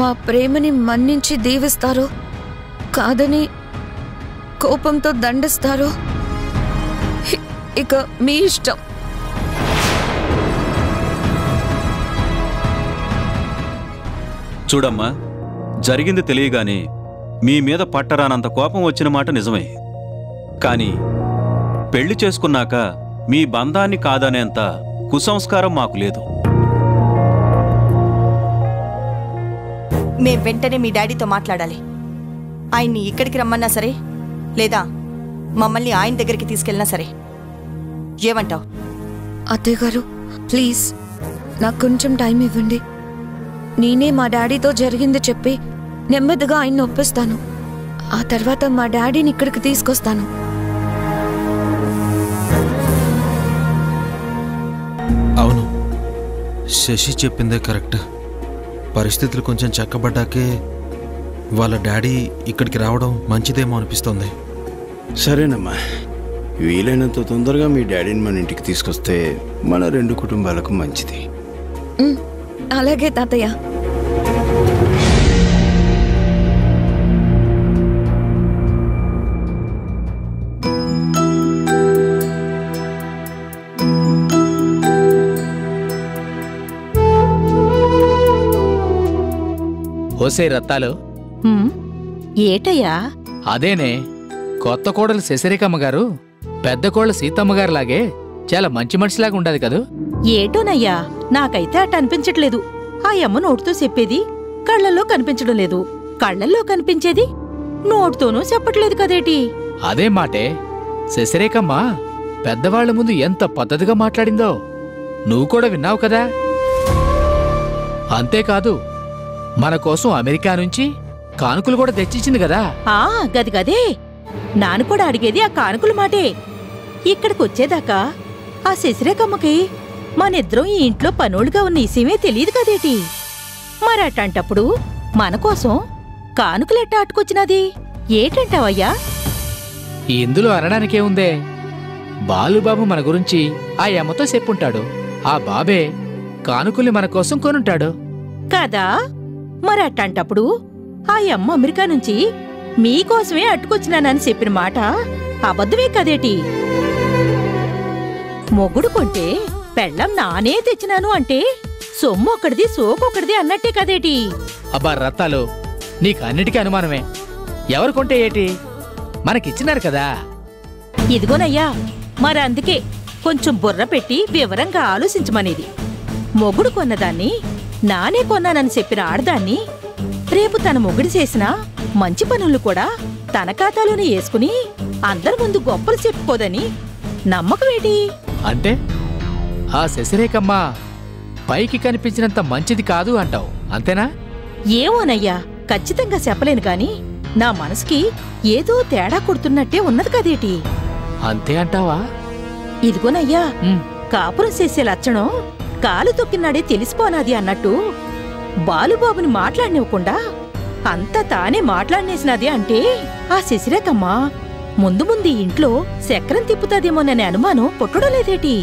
మా ప్రేమని మన్నించి దీవిస్తారో కాదని కోపంతో దండిస్తారో ఇక మీ ఇష్టం. చూడమ్మా, జరిగింది తెలియగానే మీ మీద పట్టరానంత కోపం వచ్చిన మాట నిజమే. కానీ పెళ్లి చేసుకున్నాక మీ బంధాన్ని కాదనేంత కుసంస్కారం మాకు లేదు. మేం వెంటనే మీ డాడీతో మాట్లాడాలి. ఆయన్ని ఇక్కడికి రమ్మన్నా సరే, లేదా మమ్మల్ని ఆయన దగ్గరికి తీసుకెళ్ళినా సరే. ఏమంటావు? అత్తయ్య గారు, ప్లీజ్ నాకు కొంచెం టైం ఇవ్వండి. నేనే మా డాడీతో జరిగింది చెప్పి నెమ్మదిగా ఆయన్ని ఒప్పిస్తాను. ఆ తర్వాత మా డాడీని ఇక్కడికి తీసుకొస్తాను. అవును, శశి చెప్పిందే కరెక్ట్. పరిస్థితులు కొంచెం చక్కబడ్డాకే వాళ్ళ డాడీ ఇక్కడికి రావడం మంచిదేమో అనిపిస్తోంది. సరేనమ్మా, వీలైనంత తొందరగా మీ డాడీని మన ఇంటికి తీసుకొస్తే మన 2 కుటుంబాలకు మంచిది. అలాగే తాతయ్య. ఓసే రత్తాలు, ఏటయ్యా? అదేనే, కొత్త కోడలు శశిరేఖమ్మ గారు పెద్ద కోడలు సీతమ్మగారు లాగే చాలా మంచి మనిషిలాగా ఉండదు కదూ? ఏటోనయ్యా, నాకైతే అట్ట అనిపించట్లేదు. ఆ అమ్మ నోటితో చెప్పేది కళ్ళల్లో కనిపించడం లేదు, కళ్ళల్లో కనిపించేది నోటితోనూ చెప్పట్లేదు కదేటి? అదే మాటే, శశిరేఖమ్మ పెద్దవాళ్ల ముందు ఎంత పద్ధతిగా మాట్లాడిందో నువ్వు కూడా విన్నావు కదా. అంతేకాదు, మన కోసం అమెరికా నుంచి కానుకలు కూడా తెచ్చిచ్చింది కదా. గదిగదే, నాను కూడా అడిగేది ఆ కానుకల మాటే. ఇక్కడికొచ్చేదాకా ఆ శశిరేఖమ్మకి మనిద్దరం ఈ ఇంట్లో పనోళ్ళుగా ఉన్న విషయమే తెలియదు కదేటి? మరటంటప్పుడు మన కోసం కానుకలెట్టా అట్టుకొచ్చినది ఏటంటావయ్యా? ఇందులో అనడానికే ఉందే, బాలుబాబు మన గురించి ఆ అమ్మతో చెప్పుంటాడు. ఆ బాబే కానుకల్ని మన కోసం కొనుంటాడు కదా. మరట్టంటప్పుడు ఆ అమ్మ అమెరికా నుంచి మీకోసమే అట్టుకొచ్చినానని చెప్పిన మాట అబద్ధమే కదేటి? మొగుడు కొంటే పెళ్ళం నానే తెచ్చినాను అంటే సొమ్ము ఒకటిది సోకొకటిది అన్నట్టే కదేటి? అబ్బా రత్తాలు, నీకన్నిటికీ అనుమానమే. ఎవరు కొంటే ఏటి, మనకిచ్చినారు కదా. ఇదిగోనయ్యా, మరందుకే కొంచెం బుర్ర పెట్టి వివరంగా ఆలోచించమనేది. మొగుడు కొన్నదాన్ని నానే కొన్నానని చెప్పిన ఆడదాన్ని రేపు తన మొగుడు చేసిన మంచి పనులు కూడా తన ఖాతాలోనే వేసుకుని అందరి ముందు గొప్పలు చెప్పుకోదని నమ్మకమేటి? అంటే ఆ శశిరేఖమ్మ పైకి కనిపించినంత మంచిది కాదు అంటావు, అంతేనా? ఏమోనయ్యా, ఖచ్చితంగా చెప్పలేను గాని నా మనసుకి ఏదో తేడా కొడుతున్నట్టే ఉన్నది కదేటి? అంతే అంటావా? ఇదిగోనయ్యా, కాపురం చేసే లక్షణం కాలు తొక్కినాడే తెలిసిపోనాది అన్నట్టు బాలుబాబుని మాట్లాడనివ్వకుండా అంతా తానే మాట్లాడనేసినది అంటే ఆ శశిరేఖమ్మ ముందు ముందు ఇంట్లో చక్రం తిప్పుతాదేమోననే అనుమానం పుట్టడం లేదేటి?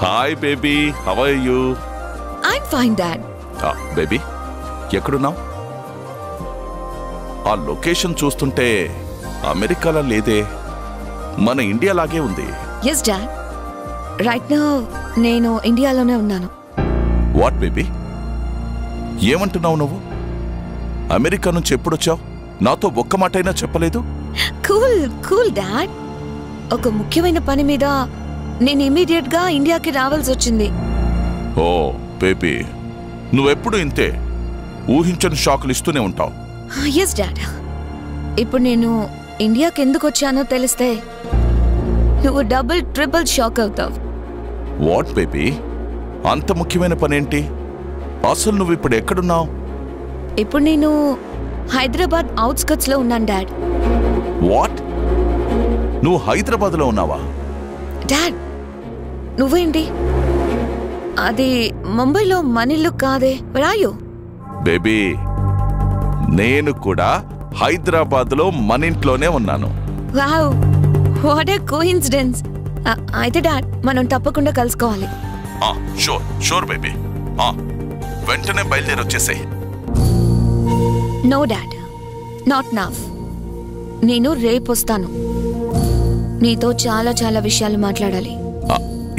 Hi baby, how are you? I'm fine dad. Baby, ఎక్కడున్నావు? ఆ లొకేషన్ చూస్తుంటే అమెరికాలో లేదే, మన ఇండియా లాగే ఉంది. ఎస్ డాడ్, రైట్ నౌ నేను ఇండియాలోనే ఉన్నాను. వాట్ బేబీ, ఏమంటున్నావు నువ్వు? అమెరికా నుంచి ఎప్పుడొచ్చావు? నాతో ఒక్క మాటైనా చెప్పలేదు. కూల్ కూల్ డాడ్, ఒక ముఖ్యమైన పని మీద నేను ఇమీడియట్ గా ఇండియాకి రావాల్సి వచ్చింది. ఓ బేబీ, నువ్వెప్పుడు ఇంతే. ఊహించని షాకులు ఇస్తూనే ఉంటావు. Yes dad. ఇప్పుడు నేను ఇండియాకి ఎందుకు వచ్చానో తెలిస్తే నువ్వు డబుల్ ట్రిపుల్ షాక్ అవుతావు. వాట్ బేబీ, అంత ముఖ్యమైన పనేంటి? అసలు నువ్వు ఇప్పుడు ఎక్కడున్నావు? ఇప్పుడు నేను హైదరాబాద్ అవుట్స్కట్స్ లో ఉన్నాను డాడ్. వాట్? నువ్వు హైదరాబాద్లో ఉన్నావా? డాడ్ నువ్వేంటి? అది ముంబైలో మనిల్లు కాదే. రాయు బేబీ, నేను కూడా హైదరాబాద్లో మన ఇంట్లోనే ఉన్నాను. Wow, what a coincidence. అయితే డాడ్ మనం తప్పకుండా కలుసుకోవాలి. షూర్ షూర్ బేబీ, వెంటనే బయలుదేరి వచ్చేసాయి. No dad, not now. నేను రేపు వస్తాను. నీతో చాలా చాలా విషయాలు మాట్లాడాలి.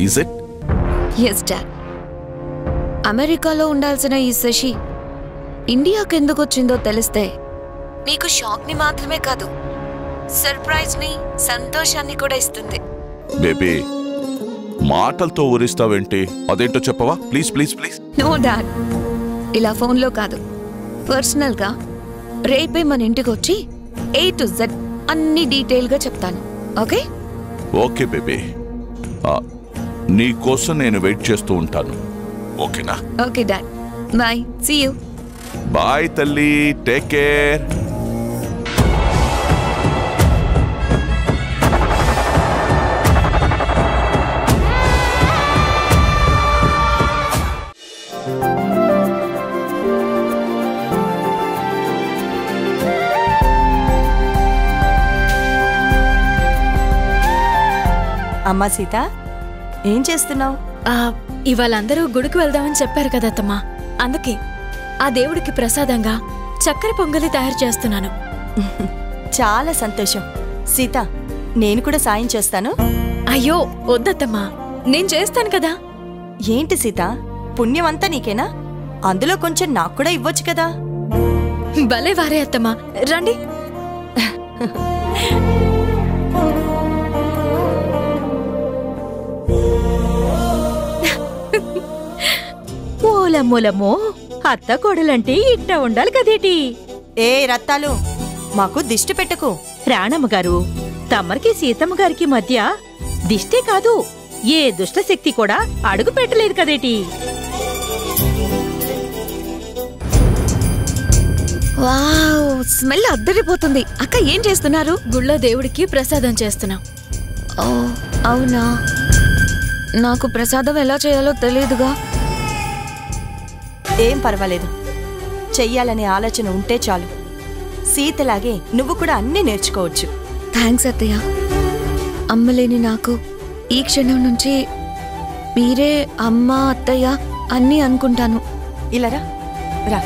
Is it? Yes dad. అమెరికాలో ఉండాల్సిన ఈ శశి ఇండియాకి ఎందుకు వచ్చిందో తెలిస్తే మీకు షాక్ ని మాత్రమే కాదు, సర్ప్రైజ్ ని, సంతోషాన్ని కూడా ఇస్తుంది. బేబీ, మాటలతో ఊరిస్తావేంటి? అదేంటో చెప్పవా please please please. No dad, ఇలా ఫోన్లో కాదు, పర్సనల్ గా రేపే మన ఇంటికి వచ్చి A to Z అన్ని డీటెయిల్ గా చెప్తాను. ఓకే? ఓకే బేబీ, నీ కోసం నేను వెయిట్ చేస్తూ ఉంటాను. ఓకేనా? Okay dad, bye, see you. Bye తల్లి, టేక్ కేర్. అమ్మా సీత, ఏం చేస్తున్నావు? ఇవాళ అందరూ గుడికి వెళ్దామని చెప్పారు కదా అత్తమ్మా, అందుకే ఆ దేవుడికి ప్రసాదంగా చక్కెర పొంగలి తయారు చేస్తున్నాను. చాలా సంతోషం. సీత, నేను కూడా సాయం చేస్తాను. అయ్యో వద్దత్తమ్మా, నేను చేస్తాను కదా. ఏంటి సీత, పుణ్యమంతా నీకేనా? అందులో కొంచెం నాకు కూడా ఇవ్వచ్చు కదా. భలే వారే అత్తమ్మా, రండి. ఓలమ్మోలమ్మో, అత్త కోడలంటే ఇట్ట ఉండాలి కదేటి. ఏ రత్తాలు, మాకు దిష్టి పెట్టకు. రాణమ్మ గారు, తమ్మరికి సీతమ్మ గారికి మధ్య దిష్టే కాదు, ఏ దుష్ట శక్తి కూడా అడుగు పెట్టలేదు కదేటి. వావ్, స్మెల్ అద్దరిపోతుంది. అక్క ఏం చేస్తున్నారు? గుళ్ళో దేవుడికి ప్రసాదం చేస్తున్నాం. ఓ అవునా, నాకు ప్రసాదం ఎలా చేయాలో తెలియదుగా. ఏం పర్వాలేదు, చెయ్యాలనే ఆలోచన ఉంటే చాలు. సీతలాగే నువ్వు కూడా అన్నీ నేర్చుకోవచ్చు. థ్యాంక్స్ అత్తయ్య. అమ్మలేని నాకు ఈ క్షణం నుంచి మీరే అమ్మ, అత్తయ్య అన్నీ అనుకుంటాను. ఇలా రా.